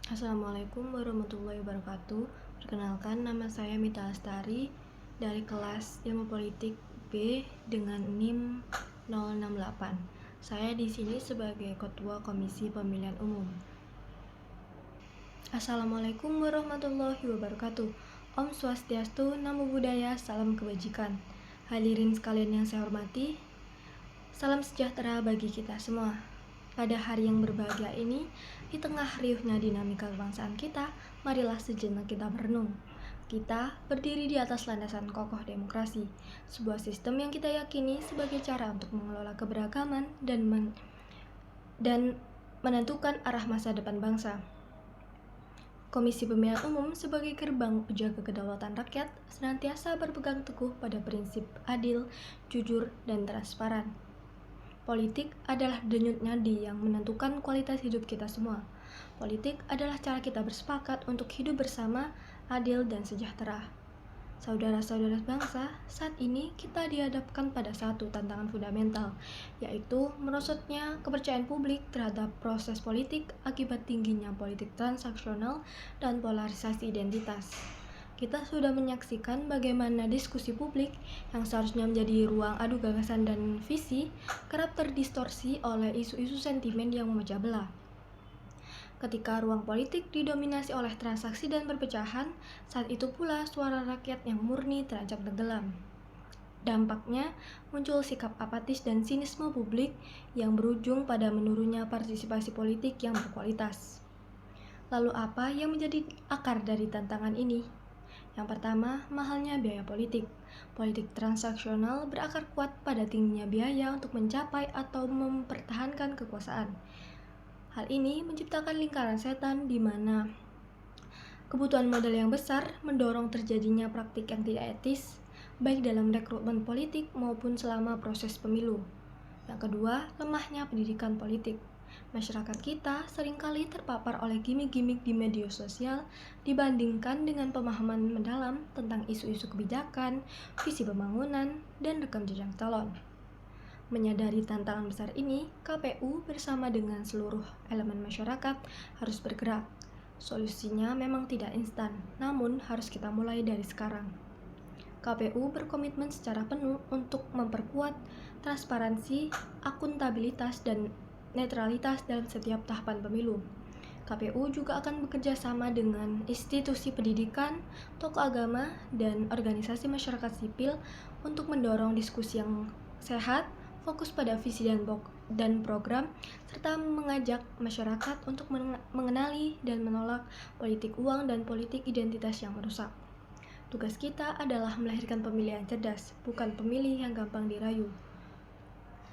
Assalamualaikum warahmatullahi wabarakatuh. Perkenalkan, nama saya Mita Lestari dari kelas Ilmu Politik B dengan NIM 068. Saya di sini sebagai Ketua Komisi Pemilihan Umum. Assalamualaikum warahmatullahi wabarakatuh. Om Swastiastu, Namo Buddhaya, salam kebajikan. Hadirin sekalian yang saya hormati, salam sejahtera bagi kita semua. Pada hari yang berbahagia ini, di tengah riuhnya dinamika kebangsaan kita, marilah sejenak kita merenung. Kita berdiri di atas landasan kokoh demokrasi, sebuah sistem yang kita yakini sebagai cara untuk mengelola keberagaman dan menentukan arah masa depan bangsa. Komisi Pemilihan Umum sebagai gerbang penjaga kedaulatan rakyat senantiasa berpegang teguh pada prinsip adil, jujur, dan transparan. Politik adalah denyut nadi yang menentukan kualitas hidup kita semua. Politik adalah cara kita bersepakat untuk hidup bersama, adil dan sejahtera. Saudara-saudara bangsa, saat ini kita dihadapkan pada satu tantangan fundamental, yaitu merosotnya kepercayaan publik terhadap proses politik akibat tingginya politik transaksional dan polarisasi identitas. Kita sudah menyaksikan bagaimana diskusi publik yang seharusnya menjadi ruang adu gagasan dan visi kerap terdistorsi oleh isu-isu sentimen yang memecah belah. Ketika ruang politik didominasi oleh transaksi dan perpecahan, saat itu pula suara rakyat yang murni terancam tenggelam. Dampaknya muncul sikap apatis dan sinisme publik yang berujung pada menurunnya partisipasi politik yang berkualitas. Lalu apa yang menjadi akar dari tantangan ini? Yang pertama, mahalnya biaya politik. Politik transaksional berakar kuat pada tingginya biaya untuk mencapai atau mempertahankan kekuasaan. Hal ini menciptakan lingkaran setan di mana kebutuhan modal yang besar mendorong terjadinya praktik yang tidak etis, baik dalam rekrutmen politik maupun selama proses pemilu. Yang kedua, lemahnya pendidikan politik. Masyarakat kita seringkali terpapar oleh gimmick-gimmick di media sosial dibandingkan dengan pemahaman mendalam tentang isu-isu kebijakan, visi pembangunan, dan rekam jejak calon. Menyadari tantangan besar ini, KPU bersama dengan seluruh elemen masyarakat harus bergerak. Solusinya memang tidak instan, namun harus kita mulai dari sekarang. KPU berkomitmen secara penuh untuk memperkuat transparansi, akuntabilitas, dan netralitas dalam setiap tahapan pemilu. KPU juga akan bekerja sama dengan institusi pendidikan, tokoh agama, dan organisasi masyarakat sipil untuk mendorong diskusi yang sehat, fokus pada visi dan program, serta mengajak masyarakat untuk mengenali dan menolak politik uang dan politik identitas yang merusak. Tugas kita adalah melahirkan pemilih yang cerdas, bukan pemilih yang gampang dirayu.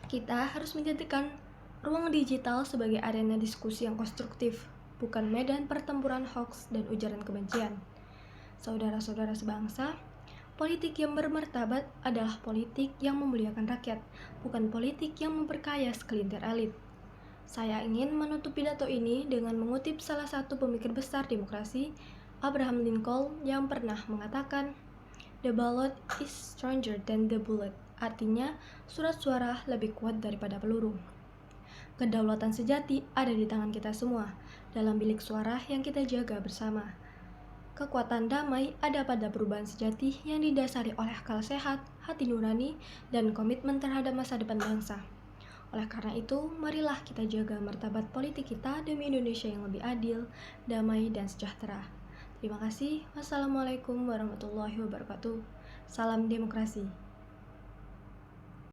Kita harus menjadikan ruang digital sebagai arena diskusi yang konstruktif, bukan medan pertempuran hoaks dan ujaran kebencian. Saudara-saudara sebangsa, politik yang bermartabat adalah politik yang memuliakan rakyat, bukan politik yang memperkaya segelintir elit. Saya ingin menutup pidato ini dengan mengutip salah satu pemikir besar demokrasi, Abraham Lincoln, yang pernah mengatakan, "The ballot is stronger than the bullet." Artinya, surat suara lebih kuat daripada peluru. Kedaulatan sejati ada di tangan kita semua, dalam bilik suara yang kita jaga bersama. Kekuatan damai ada pada perubahan sejati yang didasari oleh akal sehat, hati nurani, dan komitmen terhadap masa depan bangsa. Oleh karena itu, marilah kita jaga martabat politik kita demi Indonesia yang lebih adil, damai, dan sejahtera. Terima kasih. Wassalamualaikum warahmatullahi wabarakatuh. Salam demokrasi.